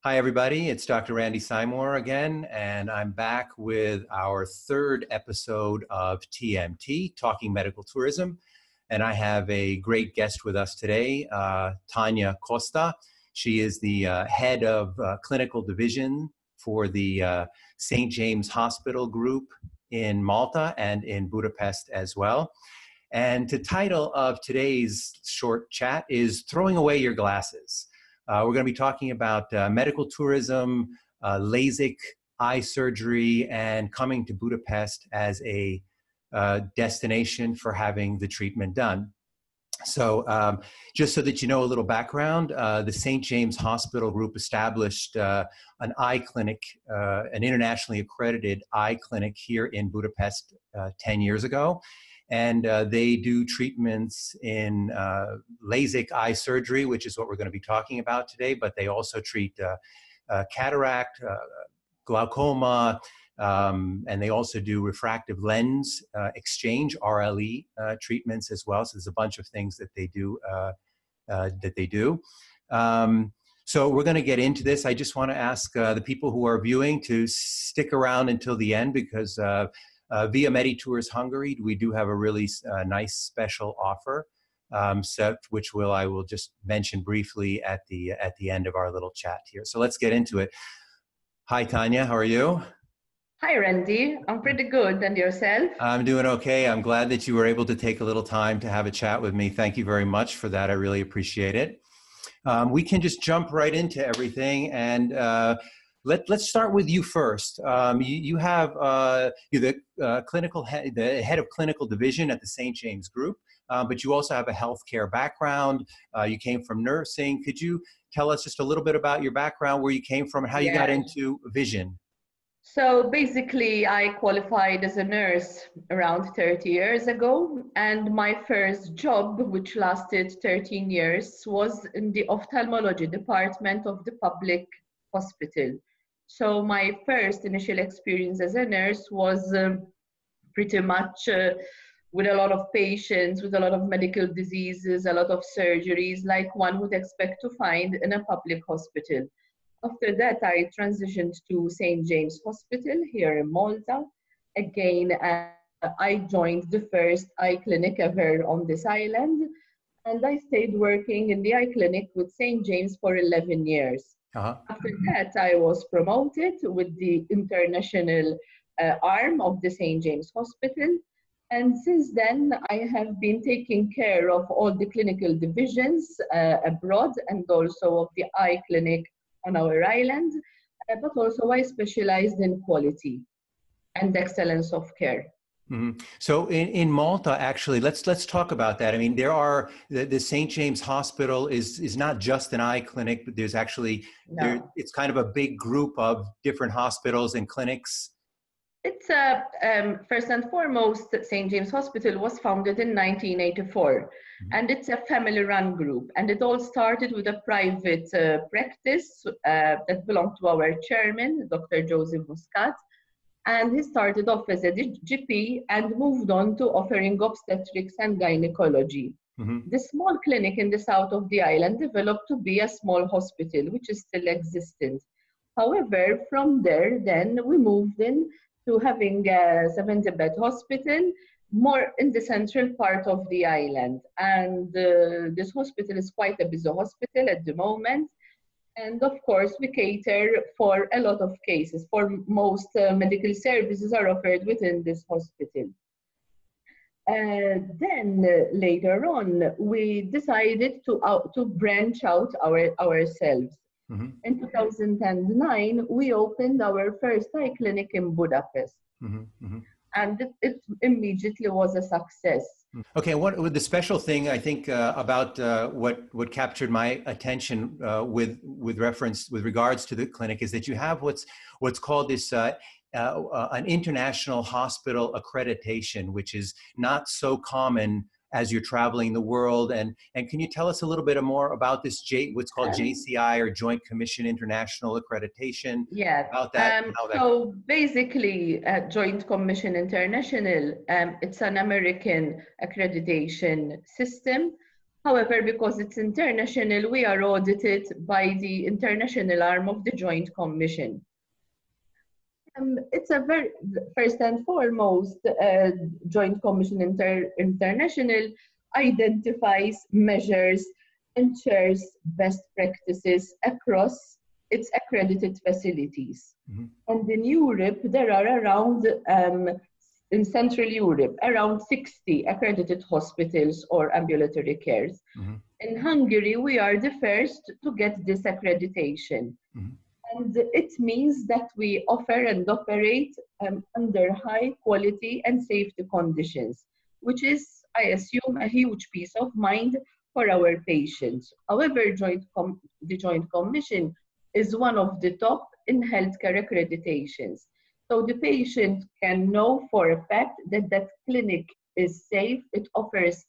Hi, everybody. It's Dr. Randy Seymour again, and I'm back with our third episode of TMT, Talking Medical Tourism. And I have a great guest with us today, Tanya Costa. She is the head of clinical division for the St. James Hospital Group in Malta and in Budapest as well. And the title of today's short chat is Throwing Away Your Glasses. We're going to be talking about medical tourism, LASIK eye surgery, and coming to Budapest as a destination for having the treatment done. So just so that you know a little background, the St. James Hospital Group established an eye clinic, an internationally accredited eye clinic here in Budapest 10 years ago. And they do treatments in LASIK eye surgery, which is what we're going to be talking about today, but they also treat cataract, glaucoma, and they also do refractive lens exchange, RLE treatments as well. So there's a bunch of things that they do. So we're going to get into this. I just want to ask the people who are viewing to stick around until the end because via MediTours Hungary, we do have a really nice special offer, which I will just mention briefly at the end of our little chat here. So let's get into it. Hi, Tanya. How are you? Hi, Randy. I'm pretty good. And yourself? I'm doing okay. I'm glad that you were able to take a little time to have a chat with me. Thank you very much for that. I really appreciate it. We can just jump right into everything and let's start with you first. You have you're the head of clinical division at the St. James Group, but you also have a healthcare background. You came from nursing. Could you tell us just a little bit about your background, where you came from, and how you got into vision? So basically, I qualified as a nurse around 30 years ago, and my first job, which lasted 13 years, was in the ophthalmology department of the public hospital. So my first initial experience as a nurse was pretty much with a lot of patients, with a lot of medical diseases, a lot of surgeries, like one would expect to find in a public hospital. After that, I transitioned to St. James Hospital here in Malta. Again, I joined the first eye clinic ever on this island, and I stayed working in the eye clinic with St. James for 11 years. After that, I was promoted with the international arm of the St. James Hospital. And since then, I have been taking care of all the clinical divisions abroad and also of the eye clinic on our island. But also I specialized in quality and excellence of care. Mm-hmm. So in Malta, actually, let's talk about that. I mean, there are the St. James Hospital is not just an eye clinic, but there's actually it's kind of a big group of different hospitals and clinics. It's first and foremost, St. James Hospital was founded in 1984, and it's a family-run group. And it all started with a private practice that belonged to our chairman, Dr. Joseph Muscat. And he started off as a GP and moved on to offering obstetrics and gynecology. The small clinic in the south of the island developed to be a small hospital, which is still existent. However, from there, then we moved in to having a 70-bed hospital, more in the central part of the island. And this hospital is quite a busy hospital at the moment. And of course, we cater for a lot of cases, for most medical services are offered within this hospital. Then later on, we decided to branch out ourselves. In 2009, we opened our first eye clinic in Budapest. And it immediately was a success. Okay, what the special thing I think about what captured my attention with regards to the clinic is that you have what's called this an international hospital accreditation, which is not so common as you're traveling the world. And can you tell us a little bit more about this what's called JCI, or Joint Commission International Accreditation? Yeah. About that. So basically, Joint Commission International, it's an American accreditation system. However, because it's international, we are audited by the international arm of the Joint Commission. It's a very, first and foremost, Joint Commission International identifies, measures, and shares best practices across its accredited facilities. Mm-hmm. And in Europe, there are around, in Central Europe, around 60 accredited hospitals or ambulatory cares. Mm-hmm. In Hungary, we are the first to get this accreditation. Mm-hmm. And it means that we offer and operate under high quality and safety conditions, which is, I assume, a huge peace of mind for our patients. However, the Joint Commission is one of the top in healthcare accreditations. So the patient can know for a fact that that clinic is safe. It offers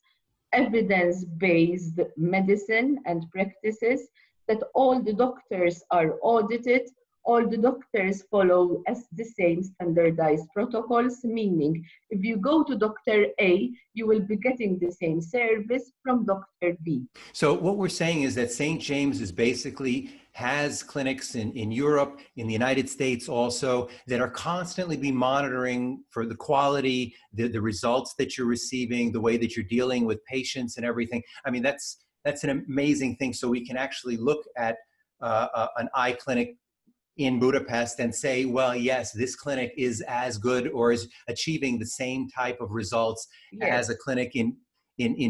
evidence-based medicine and practices, that all the doctors are audited, all the doctors follow the same standardized protocols, meaning if you go to Dr. A, you will be getting the same service from Dr. B. So what we're saying is that St. James is basically has clinics in Europe, in the United States also, that are constantly be monitoring for the quality, the results that you're receiving, the way that you're dealing with patients and everything. I mean, that's an amazing thing. So we can actually look at an eye clinic in Budapest and say, well, yes, this clinic is as good or is achieving the same type of results as a clinic in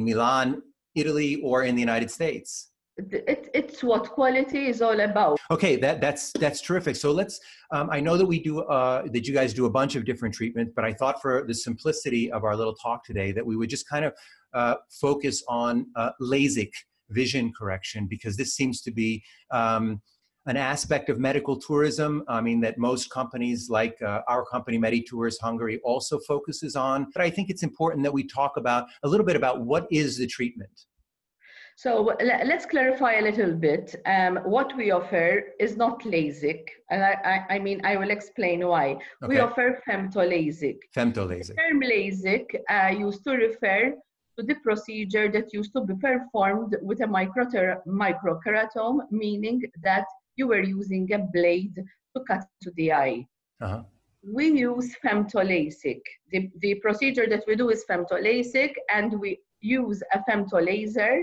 Milan, Italy, or in the United States. It's what quality is all about. Okay, that's terrific. So let's, I know that we do, that you guys do a bunch of different treatments, but I thought for the simplicity of our little talk today that we would just kind of focus on Lasik Vision Correction, because this seems to be an aspect of medical tourism. I mean, that most companies like our company, MediTours Hungary, also focuses on. But I think it's important that we talk about a little bit about what is the treatment. So let's clarify a little bit. What we offer is not LASIK, and I mean, I will explain why. Okay. We offer femtoLASIK. FemtoLASIK. The term LASIK used to refer to the procedure that used to be performed with a microkeratome, meaning that you were using a blade to cut to the eye. Uh-huh. We use femtoLASIK. The procedure that we do is femtoLASIK, and we use a femtolaser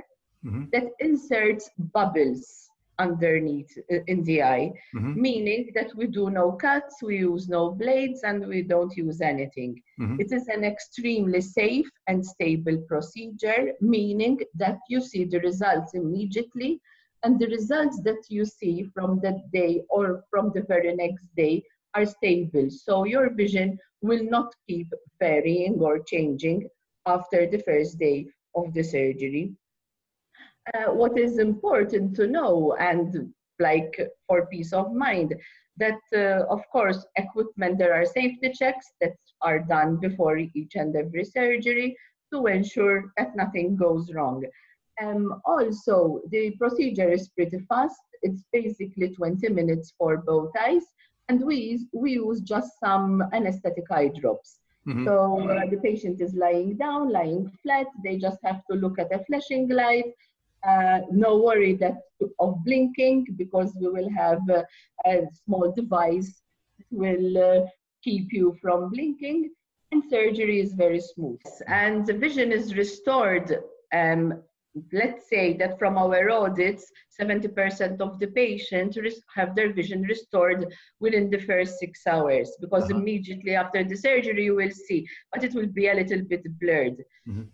that inserts bubbles underneath in the eye, meaning that we do no cuts, we use no blades, and we don't use anything. It is an extremely safe and stable procedure, meaning that you see the results immediately, and the results that you see from that day or from the very next day are stable. So your vision will not keep varying or changing after the first day of the surgery. What is important to know, and like for peace of mind, that of course equipment, there are safety checks that are done before each and every surgery to ensure that nothing goes wrong. Also, the procedure is pretty fast. It's basically 20 minutes for both eyes, and we use just some anesthetic eye drops. So the patient is lying down, lying flat. They just have to look at a flashing light. No worry of blinking, because we will have a small device that will keep you from blinking, and surgery is very smooth. And the vision is restored. Let's say that from our audits, 70% of the patients have their vision restored within the first 6 hours, because immediately after the surgery you will see, but it will be a little bit blurred.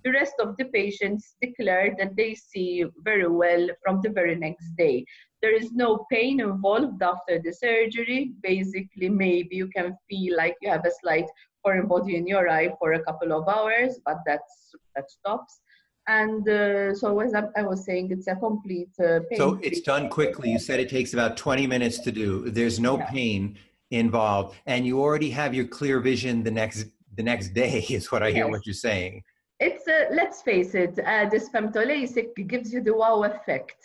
The rest of the patients declare that they see very well from the very next day. There is no pain involved after the surgery. Basically, maybe you can feel like you have a slight foreign body in your eye for a couple of hours, but that stops. And so as I was saying, it's a complete pain. So it's done quickly. You said it takes about 20 minutes to do. There's no pain involved, and you already have your clear vision the next day, is what I hear what you're saying. It's let's face it, this femtoLASIK gives you the wow effect.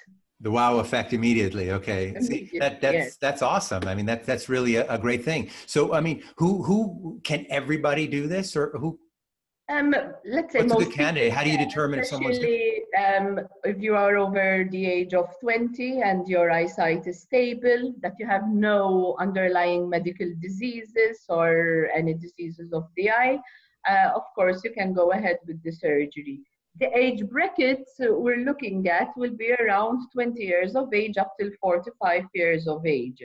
The wow effect immediately. Okay. See, that's awesome. I mean, that's really a great thing. So, I mean, who can everybody do this, or who? Let's say What's a good most candidate? people, How do you determine if someone's good? especially if you are over the age of 20 and your eyesight is stable, that you have no underlying medical diseases or any diseases of the eye, of course, you can go ahead with the surgery. The age brackets we're looking at will be around 20 years of age up till 45 years of age.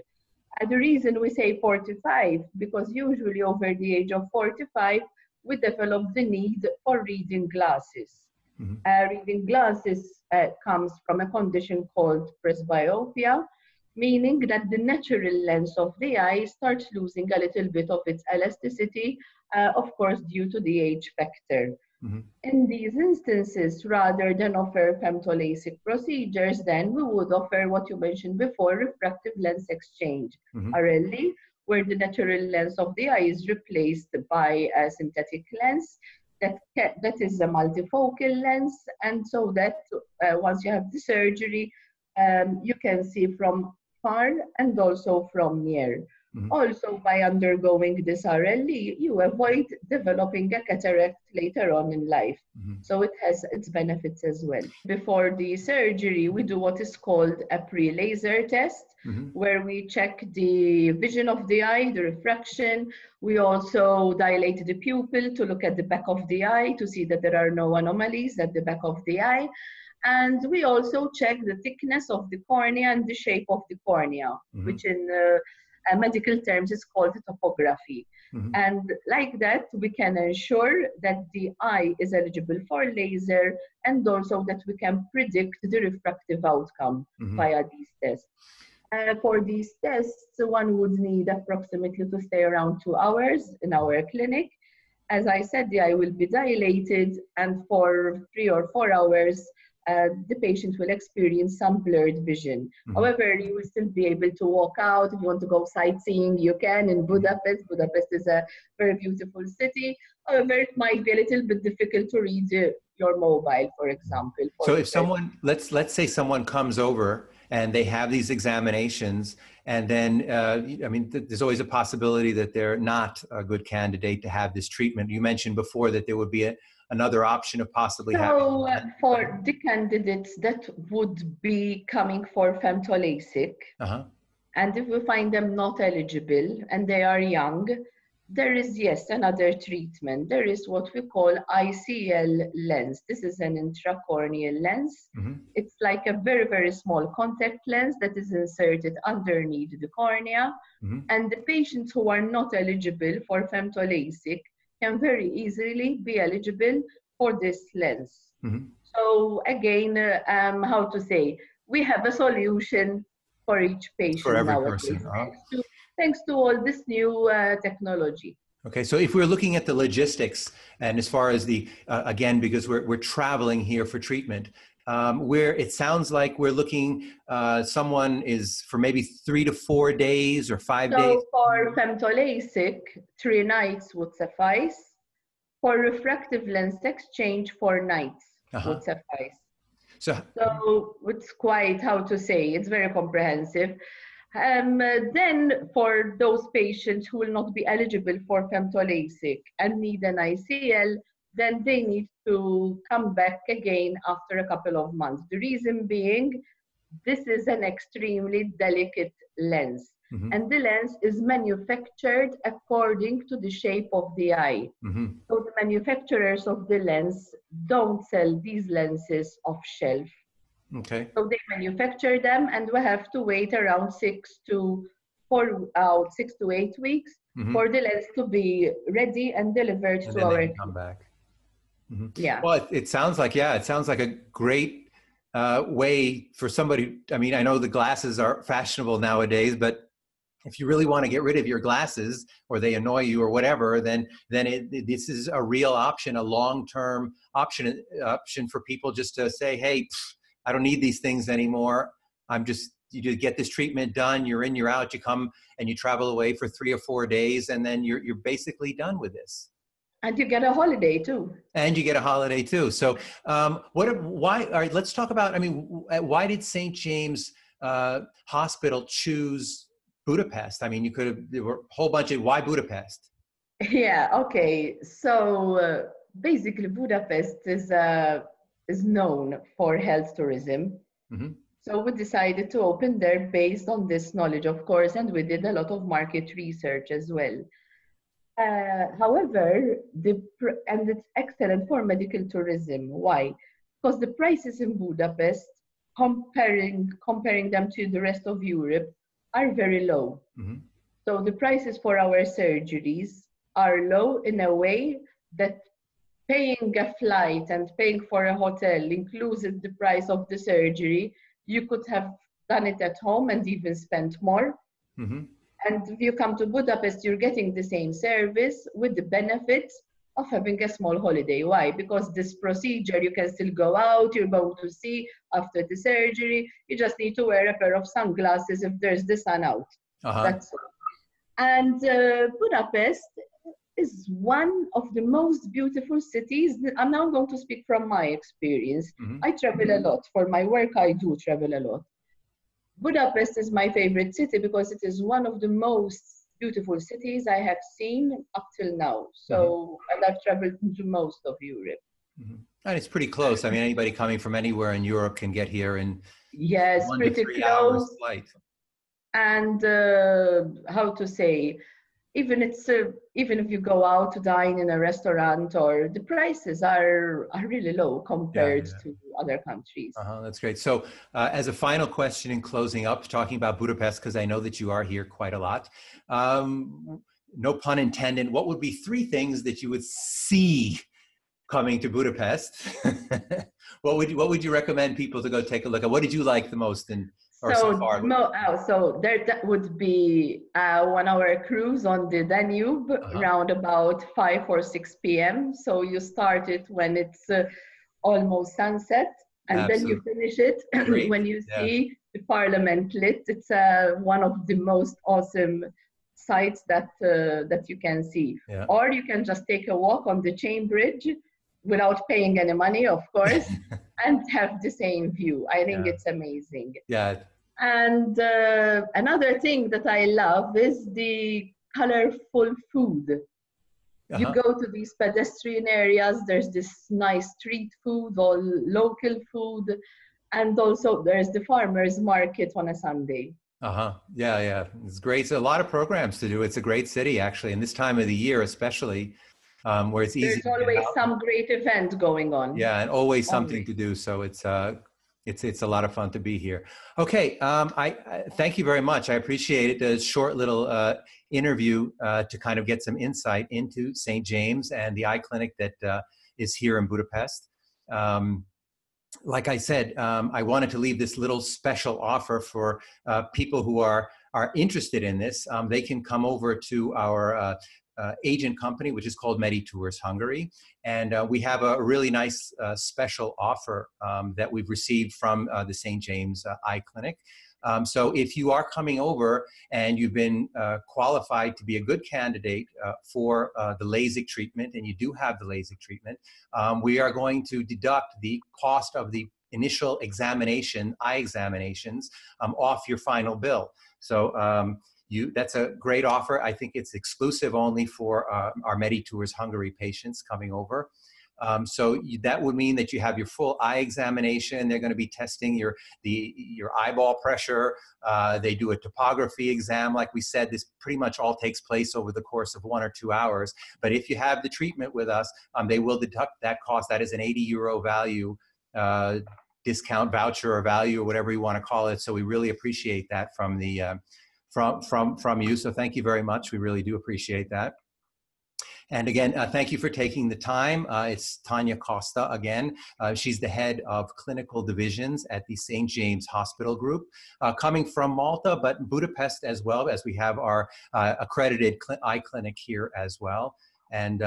And the reason we say 45, because usually over the age of 45, we develop the need for reading glasses. Reading glasses comes from a condition called presbyopia, meaning that the natural lens of the eye starts losing a little bit of its elasticity, of course, due to the age factor. In these instances, rather than offer femtoLASIK procedures, then we would offer what you mentioned before, refractive lens exchange, RLE, where the natural lens of the eye is replaced by a synthetic lens that is a multifocal lens, and so that once you have the surgery, you can see from far and also from near. Also, by undergoing this RLE, you avoid developing a cataract later on in life. So it has its benefits as well. Before the surgery, we do what is called a pre-laser test, where we check the vision of the eye, the refraction. We also dilate the pupil to look at the back of the eye to see that there are no anomalies at the back of the eye. And we also check the thickness of the cornea and the shape of the cornea, which in medical terms is called topography. And like that, we can ensure that the eye is eligible for laser, and also that we can predict the refractive outcome via these tests. For these tests, one would need approximately to stay around 2 hours in our clinic. As I said, the eye will be dilated, and for 3 or 4 hours, the patient will experience some blurred vision. However, you will still be able to walk out. If you want to go sightseeing, you can in Budapest. Budapest is a very beautiful city. However, it might be a little bit difficult to read your mobile, for example. So if someone, let's say someone comes over and they have these examinations, and then, I mean, there's always a possibility that they're not a good candidate to have this treatment. You mentioned before that there would be another option of possibly having. So for the candidates that would be coming for femtoLASIK, and if we find them not eligible and they are young, there is, yes, another treatment. There is what we call ICL lens. This is an intracorneal lens. It's like a very, very small contact lens that is inserted underneath the cornea. And the patients who are not eligible for femtoLASIK can very easily be eligible for this lens. So again, how to say, we have a solution for each patient for every nowadays, person. Thanks to all this new technology. Okay, so if we're looking at the logistics, and as far as the, again, because we're traveling here for treatment, where it sounds like we're looking, someone is for maybe 3 to 4 days or 5 days? So for femtoLASIK, 3 nights would suffice. For refractive lens exchange, 4 nights would suffice. So it's quite, how to say, it's very comprehensive. Then for those patients who will not be eligible for femtoLASIK and need an ICL, then they need to come back again after a couple of months. The reason being, this is an extremely delicate lens. And the lens is manufactured according to the shape of the eye. So the manufacturers of the lens don't sell these lenses off shelf. So they manufacture them, and we have to wait around 6 to 8 weeks for the lens to be ready and delivered to our clinic. Come back. Yeah. Well, it sounds like, it sounds like a great way for somebody. I mean, I know the glasses are fashionable nowadays, but if you really want to get rid of your glasses, or they annoy you or whatever, then this is a real option, a long-term option for people just to say, hey, I don't need these things anymore. You get this treatment done, you're in, you're out, you come and you travel away for 3 or 4 days, and then you're basically done with this. And you get a holiday too. So why, all right, let's talk about, I mean, why did St. James Hospital choose Budapest? I mean, there were a whole bunch of, why Budapest? Yeah, okay. So basically Budapest is known for health tourism. Mm-hmm. So we decided to open there based on this knowledge, of course, and we did a lot of market research as well. However, and it's excellent for medical tourism. Why? Because the prices in Budapest, comparing them to the rest of Europe, are very low. Mm-hmm. So the prices for our surgeries are low in a way that paying a flight and paying for a hotel included the price of the surgery. You could have done it at home and even spent more. Mm-hmm. And if you come to Budapest, you're getting the same service with the benefits of having a small holiday. Why? Because this procedure, you can still go out, you're going to see after the surgery. You just need to wear a pair of sunglasses if there's the sun out. Uh-huh. That's all. And Budapest is one of the most beautiful cities. I'm now going to speak from my experience. Mm-hmm. I travel a lot. For my work, I do travel a lot. Budapest is my favorite city because it is one of the most beautiful cities I have seen up till now. So, and I've traveled to most of Europe. Mm-hmm. And it's pretty close. I mean, anybody coming from anywhere in Europe can get here in yes, 1 pretty to 3 close. hours flight. And how to say, even if you go out to dine in a restaurant, or the prices are really low compared to other countries. That's great. So as a final question in closing up, talking about Budapest, because I know that you are here quite a lot, no pun intended, what would be 3 things that you would see coming to Budapest? What would you recommend people to go take a look at? What did you like the most so far? So that would be 1 hour cruise on the Danube around about 5 or 6 p.m. So you start it when it's almost sunset, and then you finish it when you see the Parliament lit. It's one of the most awesome sights that you can see. Yeah. Or you can just take a walk on the Chain Bridge without paying any money, of course, and have the same view. I think it's amazing. Yeah. And another thing that I love is the colorful food. You go to these pedestrian areas, there's this nice street food, all local food, and also there's the farmers market on a Sunday. Yeah. It's great. So a lot of programs to do. It's a great city, actually, and this time of the year especially, where it's easy. There's always some great event going on. Yeah, and always something to do. So it's a lot of fun to be here. Okay, I thank you very much. I appreciate it. A short little interview to kind of get some insight into St. James and the eye clinic that is here in Budapest. Like I said, I wanted to leave this little special offer for people who are interested in this. They can come over to our agent company, which is called MediTours Hungary. And we have a really nice special offer that we've received from the St. James Eye Clinic. So if you are coming over and you've been qualified to be a good candidate for the LASIK treatment, and you do have the LASIK treatment, we are going to deduct the cost of the initial eye examinations off your final bill. So that's a great offer. I think it's exclusive only for our MediTours Hungary patients coming over. So that would mean that you have your full eye examination. They're going to be testing your eyeball pressure. They do a topography exam. Like we said, this pretty much all takes place over the course of 1 or 2 hours. But if you have the treatment with us, they will deduct that cost. That is an €80 value discount voucher or value or whatever you want to call it. So we really appreciate that from the from you. So thank you very much. We really do appreciate that. And again, thank you for taking the time. It's Tanya Costa again. She's the head of clinical divisions at the St. James Hospital Group, coming from Malta, but Budapest as well, as we have our accredited eye clinic here as well. And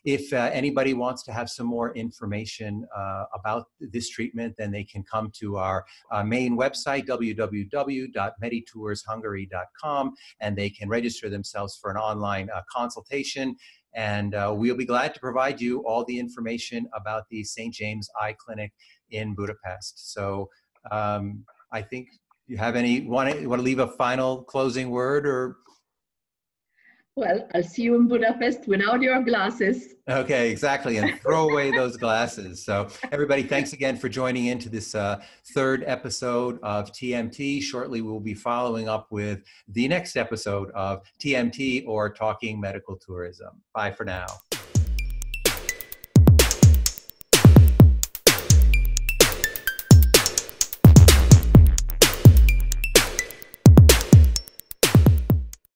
if anybody wants to have some more information about this treatment, then they can come to our main website, www.meditourshungary.com, and they can register themselves for an online consultation. And we'll be glad to provide you all the information about the St. James Eye Clinic in Budapest. So I think you have want to leave a final closing word or? Well, I'll see you in Budapest without your glasses. Okay, exactly. And throw away those glasses. So everybody, thanks again for joining into this third episode of TMT. Shortly, we'll be following up with the next episode of TMT, or Talking Medical Tourism. Bye for now.